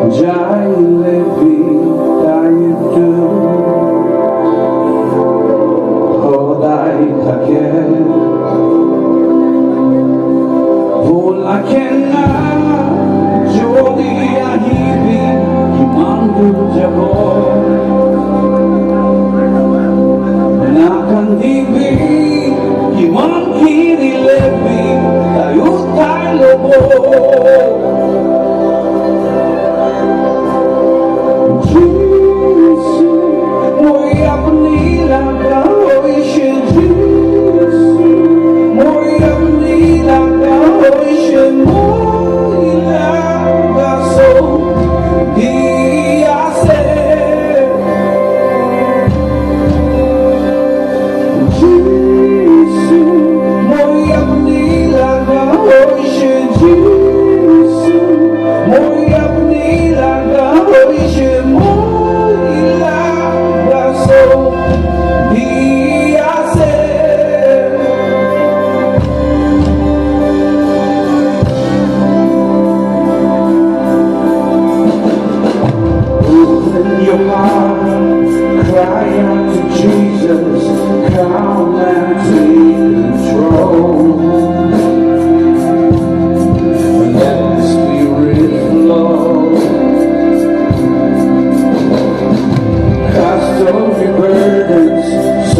Jalebi tayo hodai take Vulaken na jodi ahibi kimandu jabo nakandibi kiman kiri lebi tayo tayo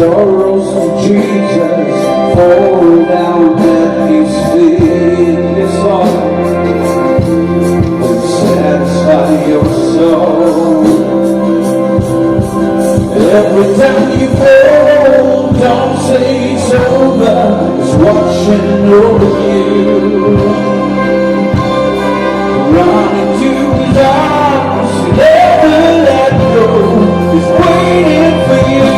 sorrows of Jesus fall down at His feet. This song will satisfy your soul. Every time you fall, don't say it's over. It's watching over you. Run into His arms, never let go. He's waiting for you.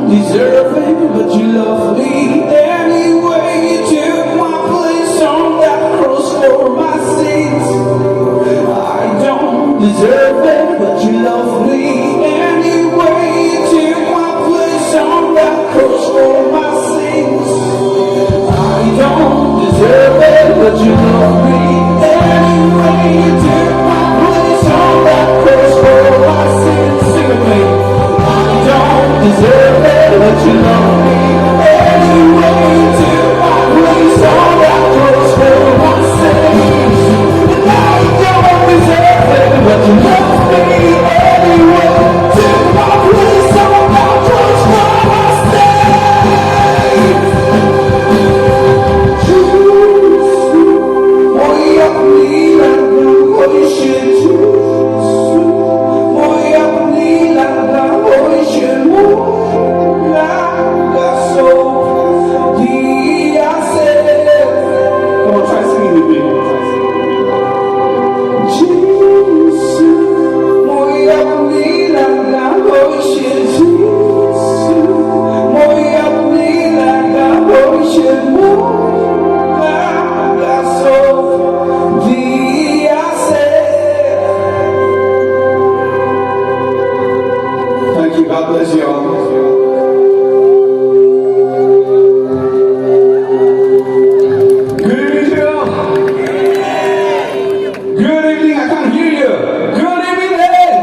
Deserving, but you love me anyway. You took my place on that cross for my sins. I don't deserve it, but you love me anyway. You took my place on that cross for my sins. I don't deserve it, but you love me anyway. You took my place on that cross for my sins. Sing with me. I don't deserve it, but you love me anyway. You took my place on that cross for my sins. And I don't deserve it, but you love me anyway. Took my place on that cross for my sins. Hoy apni laga, hoy shetu. Hoy apni laga, hoy shetu. God bless you all. Good evening, y'all. Good evening. I can't hear you. Good evening.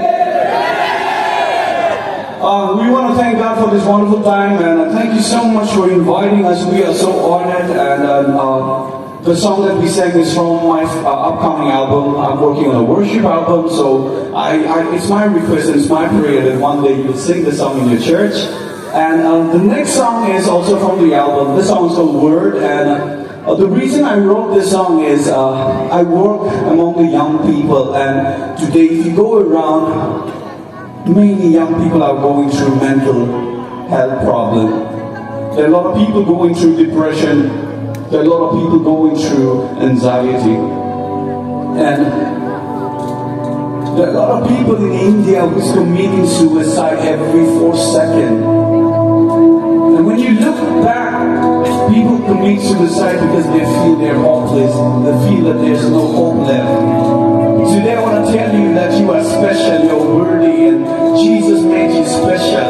We want to thank God for this wonderful time, and thank you so much for inviting us. We are so honored, and the song that we sang is from my upcoming album. I'm working on a worship album, so it's my request and it's my prayer that one day you'll sing the song in your church. And the next song is also from the album. This song is called Word, and the reason I wrote this song is I work among the young people, and today if you go around, many young people are going through mental health problem. There are a lot of people going through depression. There are a lot of people going through anxiety. And there are a lot of people in India who's committing suicide every 4 seconds. And when you look back, people commit suicide because they feel they're hopeless. They feel that there's no hope left. Today I want to tell you that you are special, you're worthy, and Jesus made you special.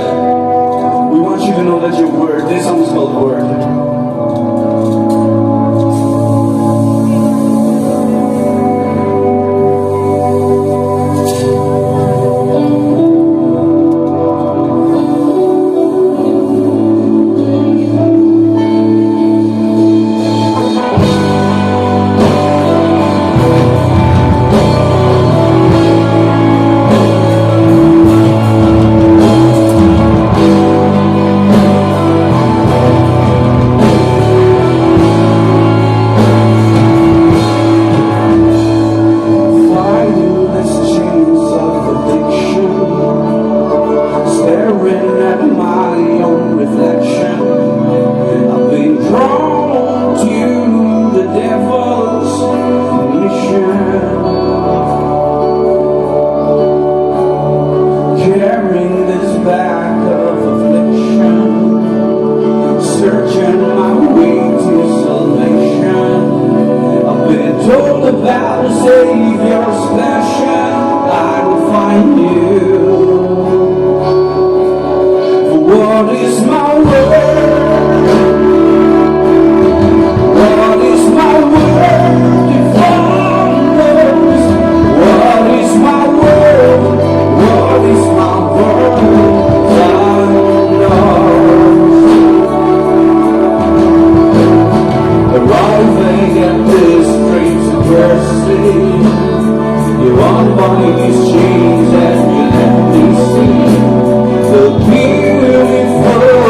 We want you to know that you're worthy. This song is called Word. Chains and you let me see the beautiful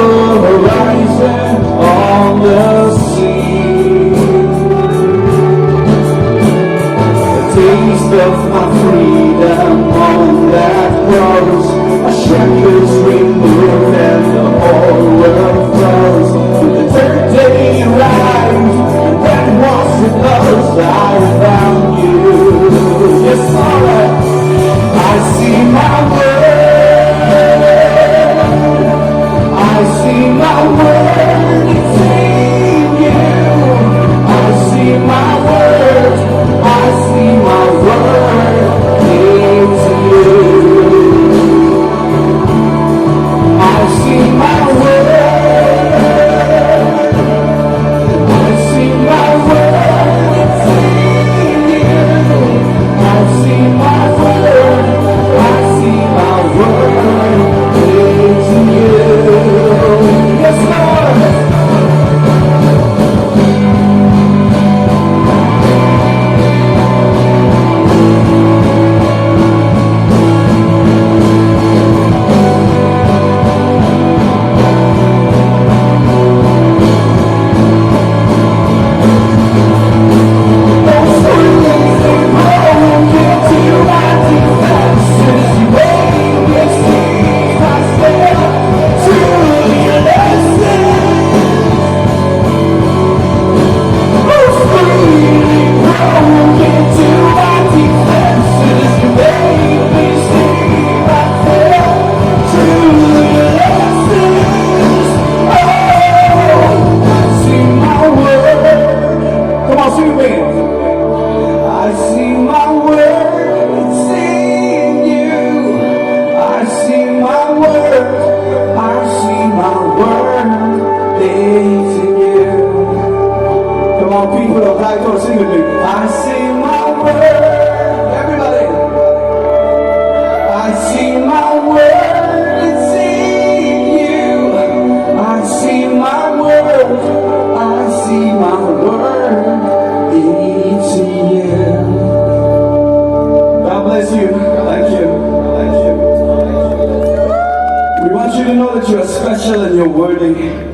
you know that you are special and you're worthy.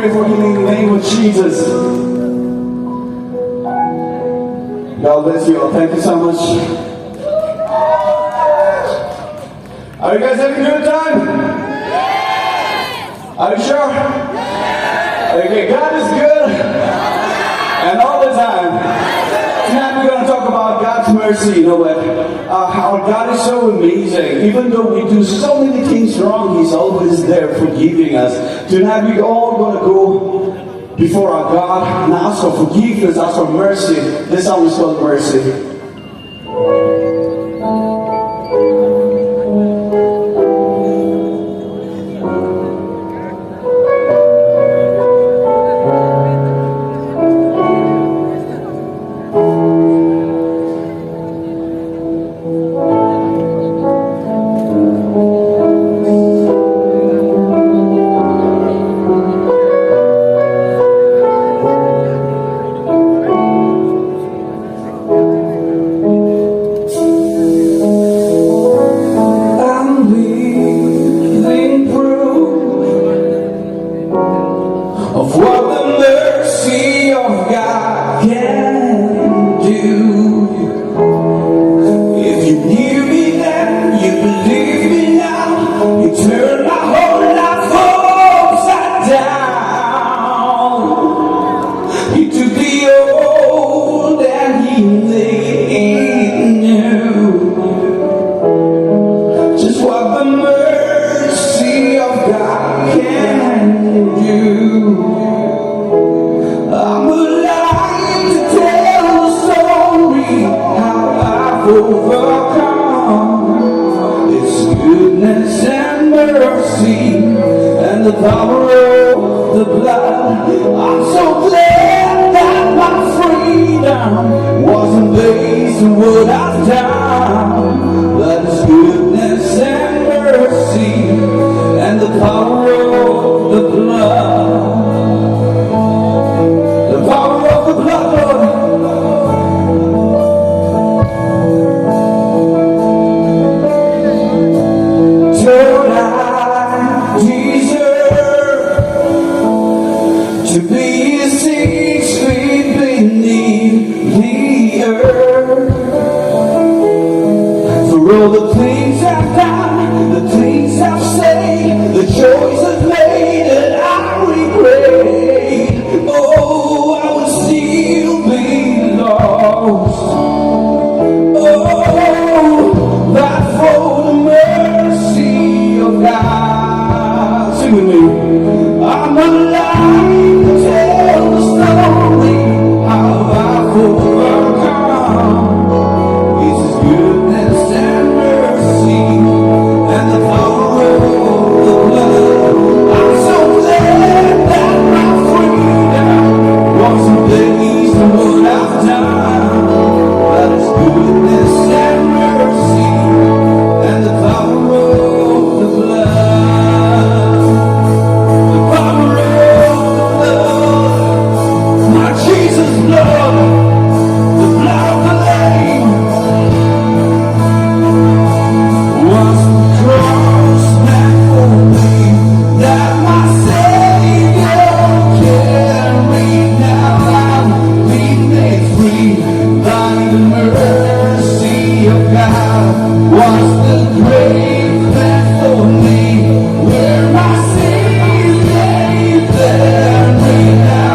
pray for healing in the name of Jesus. God bless you all. Thank you so much. Are you guys having a good time? Are you sure? Okay, God is good. And all the time. Tonight we're going to talk about God's mercy. You know what? How God is so amazing. Even though we do so many things wrong, He's always there forgiving us. Tonight we're all going to go before our God and ask for forgiveness, ask for mercy. This song is called Mercy. Of what the mercy of God can do. If you knew me then, you believe me now. You turned my whole life upside down. He took the old and He made it new. Just what the mercy of God can do. I'm alive to tell the story how I've overcome. It's goodness and mercy and the power of the blood. I'm so glad that my freedom wasn't based on what I've done, but it's goodness and mercy and the power of the blood. To be a 6 feet beneath the earth. For all the things I've done, the things I've said, the choices made that I regret. Oh, I would still be lost. Oh, but for the mercy of God. Sing with me. I'm alive. Tell the story how I've overcome. It's His goodness and mercy and the power of the blood. I'm so glad that my freedom wasn't based on what I've done, but it's goodness and mercy and the power of the blood. The power of Jesus' blood, the blood of the Lamb, was the cross meant for me, that my Savior carried. Now I've been made free by the mercy of God. Was the grave meant for me, where my sins lay buried. Now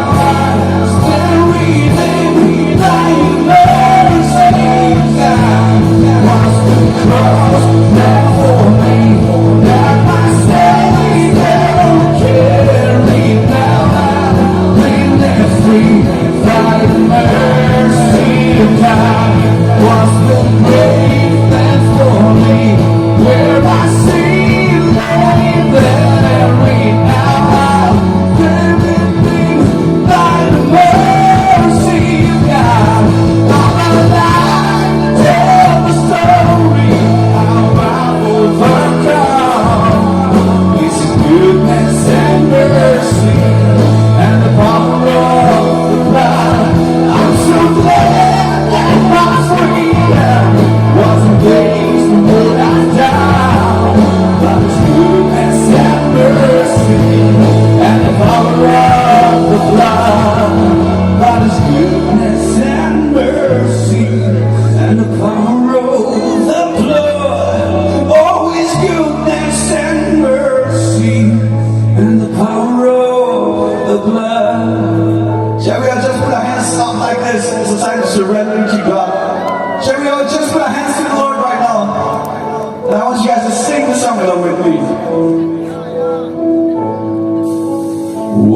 and the power of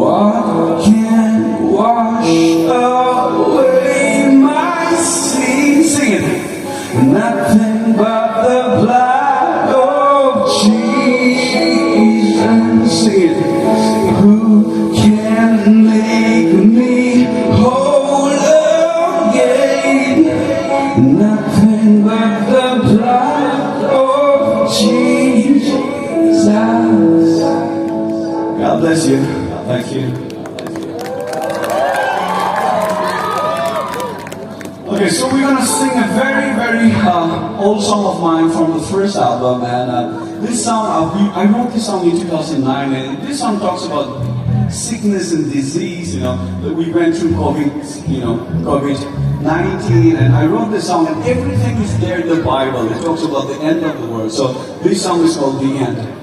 What can wash away my sins? Sing it. Nothing but the blood of Jesus. Sing it. Who can make me whole again? Nothing but the blood of Jesus. God bless you. Thank you. Okay, so we're gonna sing a very, very old song of mine from the first album, and this song, I wrote this song in 2009, and this song talks about sickness and disease, that we went through COVID-19, and I wrote this song, and everything is there in the Bible. It talks about the end of the world. So this song is called The End.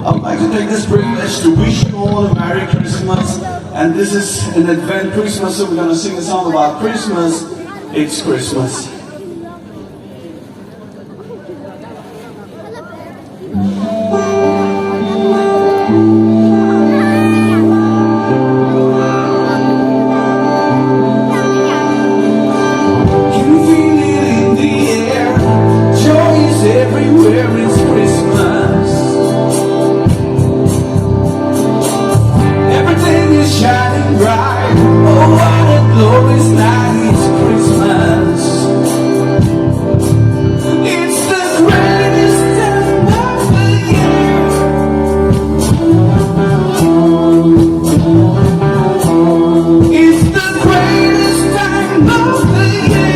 I'd like to take this privilege to wish you all a Merry Christmas. And this is an Advent Christmas, so we're going to sing a song about Christmas. It's Christmas. Everywhere it's Christmas. Everything is shining bright. Oh, what a glorious night! It's Christmas. It's the greatest time of the year. It's the greatest time of the year.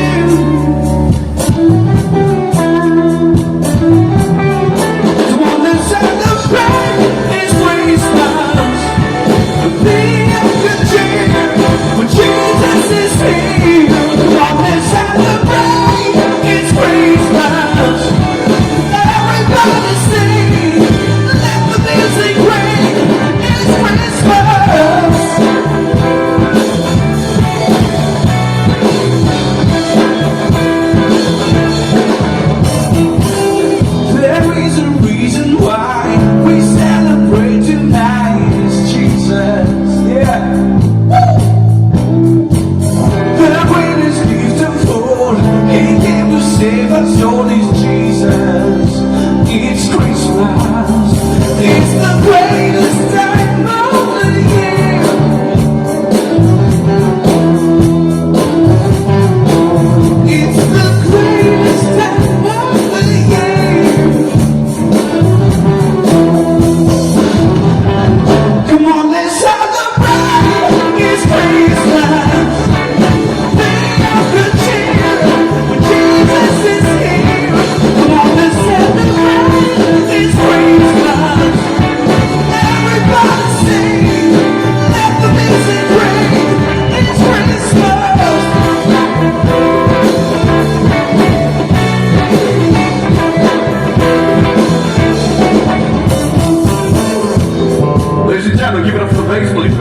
Give it up for the bass, please.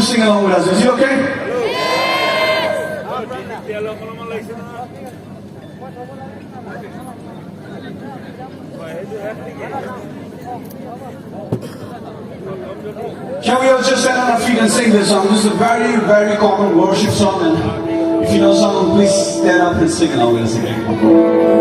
Sing along with us. Is it okay? Can we all just stand on our feet and sing this song? This is a very, very common worship song, and if you know song, please stand up and sing along with us again.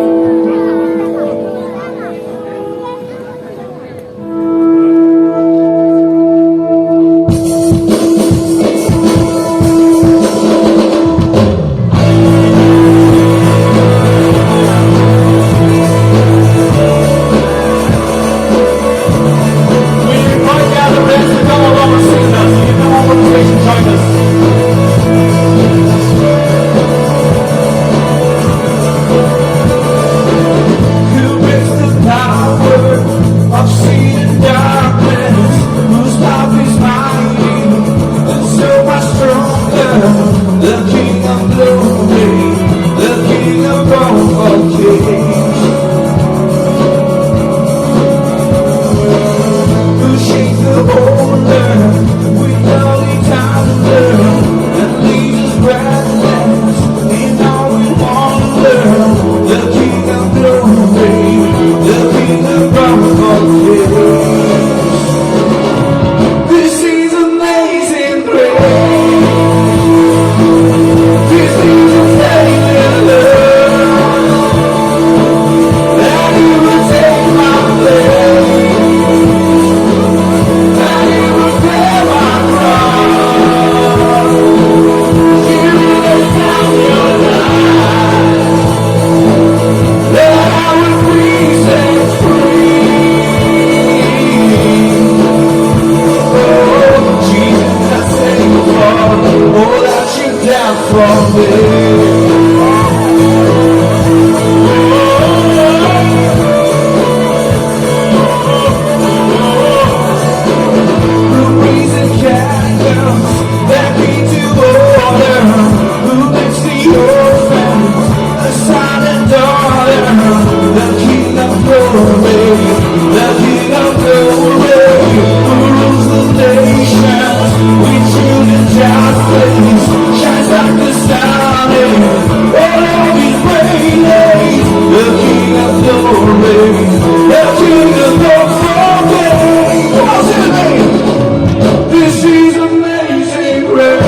This is amazing grace.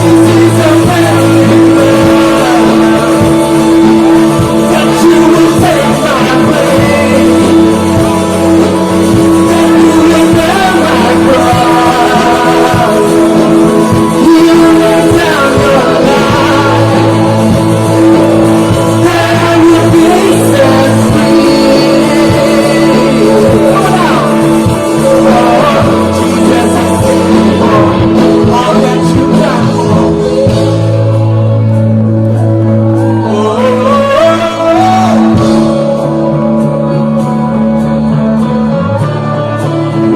This is amazing grace. That you will take my place. That you will bear my cross. You will lay down your life. That I will be set free. Come on out. Jesus, I thank you for all that you've done for me.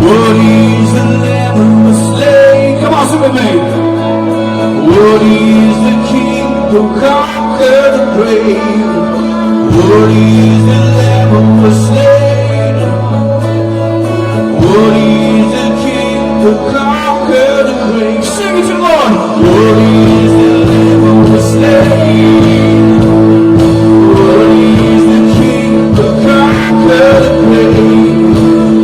What is the Lamb who was slain? Come on, sing with me. What is the King who conquered the grave? What is the Lamb who was slain? What is the King who conquered the grave? Sing it to the Lord. What is the Lamb who was slain? What is the King who conquered the grave?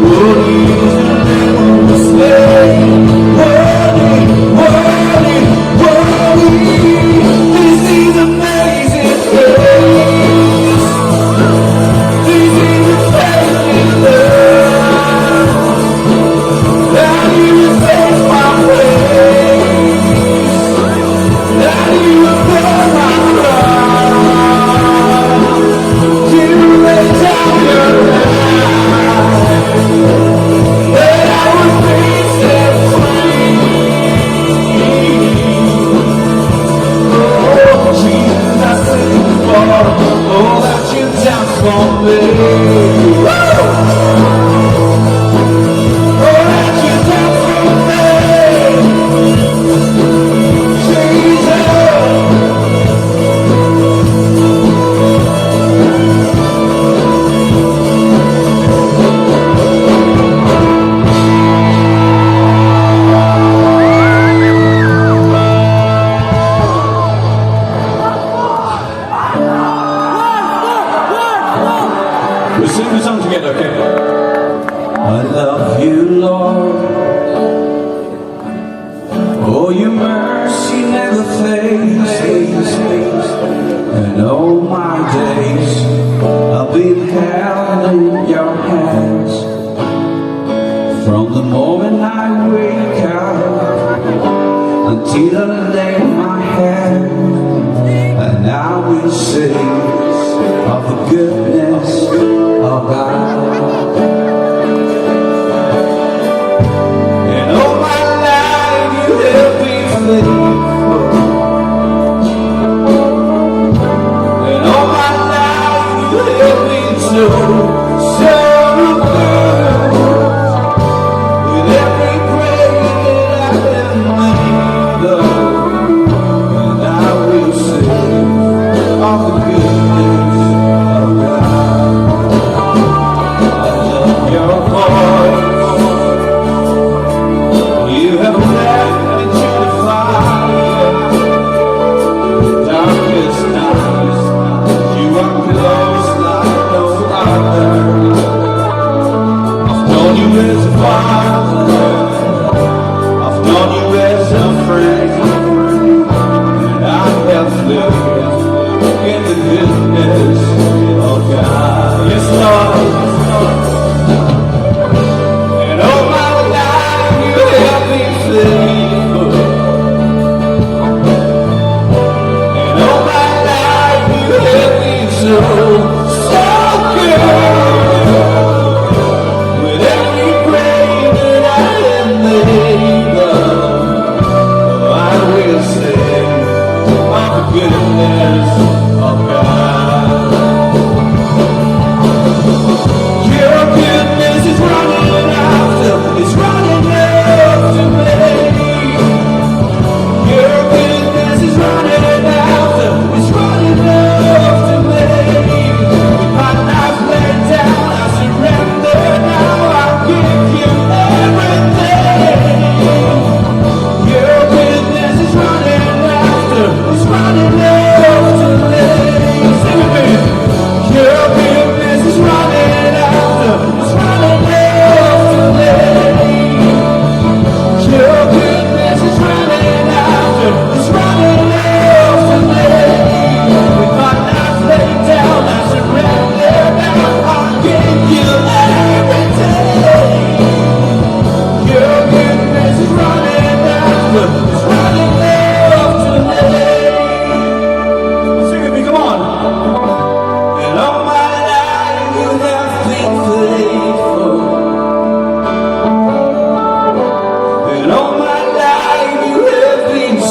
What is the Lamb who was slain? Worthy, worthy, worthy. This is amazing grace. This is amazing grace. That you will take my place. That you will bear my cross. You lay down your life. That I will be set free. Oh, Jesus, I thank you for all that you've done for me. Woo! All that you've done for me. Jesus. We'll sing the song together, okay? I love you, Lord. Oh, your mercy never fades. And all my days I've been held in your hands. From the moment I wake up until I lay my head, and I will sing of the goodness of God. And all my life you have been faithful. And all my life you have been so good. With every breath that I am breathing,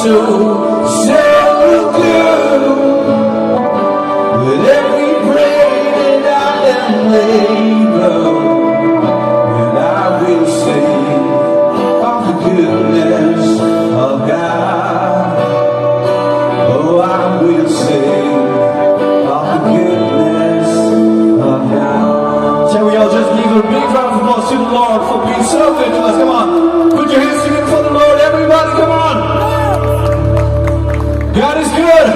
so, so good. With every breath that I am labor, and I will sing of the goodness of God. Oh, I will sing of the goodness of God. Shall we all just give a big round of applause to the Lord for being so good to us? Come on, put your hands together for the Lord, everybody, come on. God is good.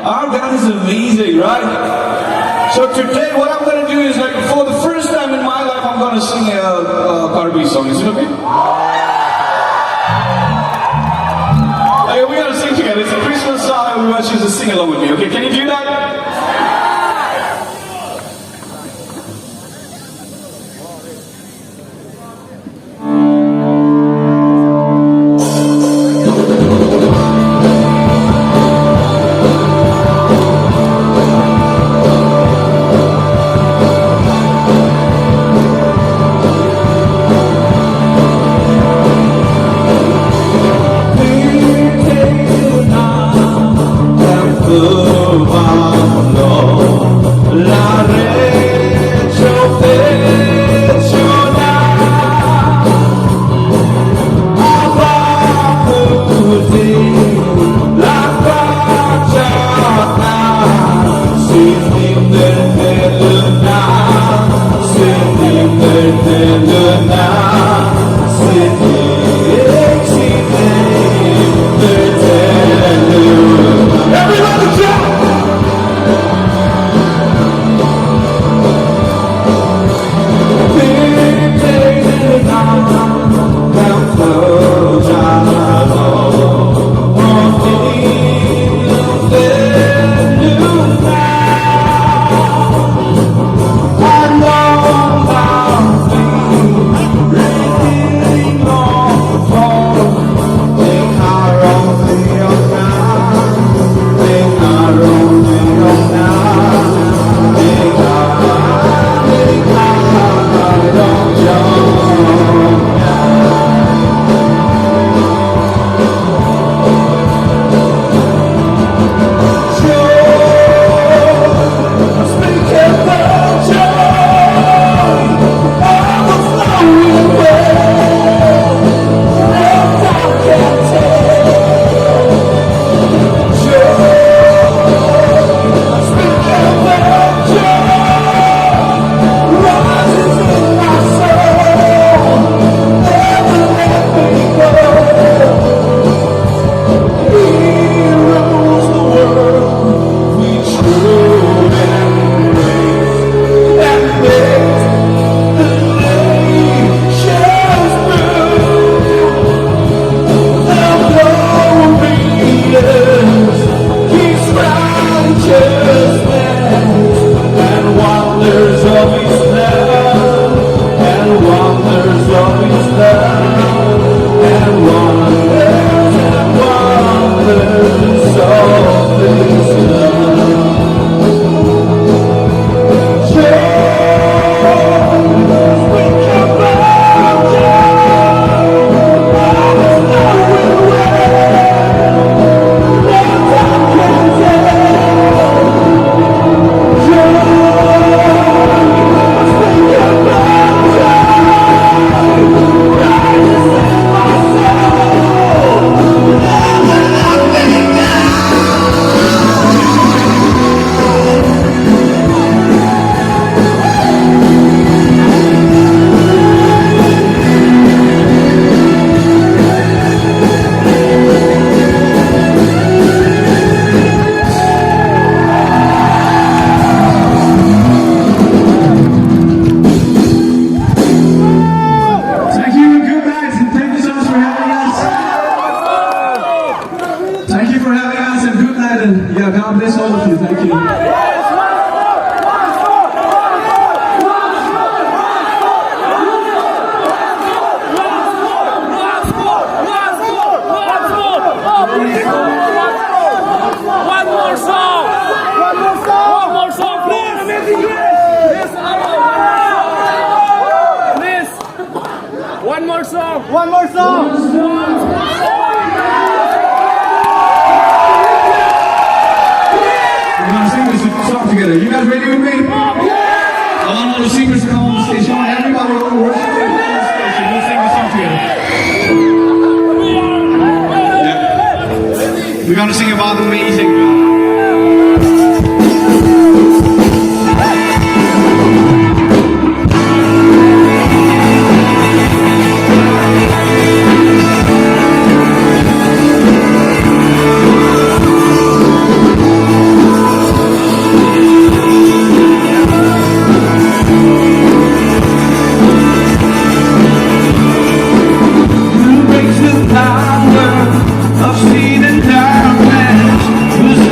Our God is amazing, right? So today what I'm going to do is, like, for the first time in my life, I'm going to sing a Carby song. Is it okay? Okay, we got to sing together. It's a Christmas song. Everyone should just sing along with me. Okay, can you do that? God bless all of you. Thank you. One more song, please. Please. One more song. We're gonna sing this song together. You guys ready with me? I want all the singers to come on the stage. I want everybody who worship to come on the stage. We'll sing the song together. Yeah. We're gonna sing about amazing God. Who breaks the power of sin and darkness? Whose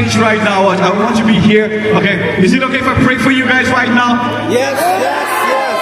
stage right now. I want you to be here. Okay. Is it okay if I pray for you guys right now? Yes, yes, yes.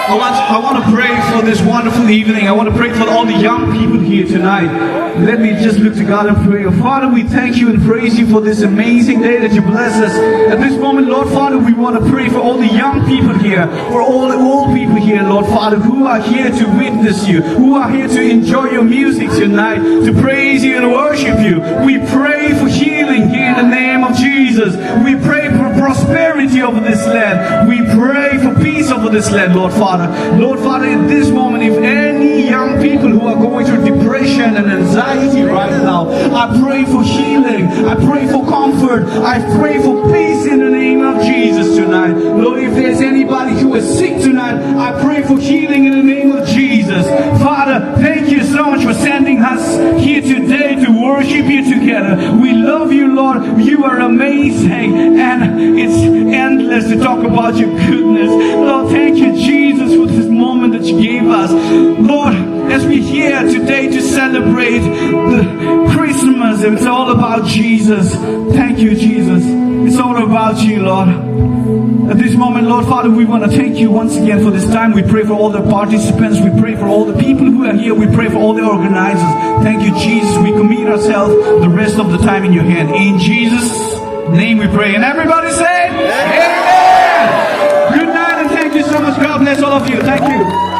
I want to pray for this wonderful evening. I want to pray for all the young people here tonight. Let me just look to God and pray. Father, we thank you and praise you for this amazing day that you bless us. At this moment, Lord Father, we want to pray for all the young people here, for all the old people here, Lord Father, who are here to witness you, who are here to enjoy your music tonight, to praise you and worship you. We pray for healing here in the name of Jesus. We pray for prosperity over this land. We pray for peace over this land, Lord Father. Lord Father, in this moment, if any young people who are going through depression and anxiety right now, I pray for healing. I pray for comfort. I pray for peace in the name of Jesus tonight. Lord, if there's anybody who is sick tonight, I pray for healing in the name of Jesus. Father, thank you so much for sending us here today to worship you together. We love you, Lord. You are amazing, and it's endless to talk about your goodness. Lord, thank you, Jesus, for this moment that you gave us. Lord, as we're here today to celebrate the Christmas, it's all about Jesus. Thank you, Jesus. It's all about you, Lord. At this moment, Lord Father, we want to thank you once again for this time. We pray for all the participants. We pray for all the people who are here. We pray for all the organizers. Thank you, Jesus. We commit ourselves the rest of the time in your hand. In Jesus' name we pray. And everybody say, Amen. Good night and thank you so much. God bless all of you. Thank you.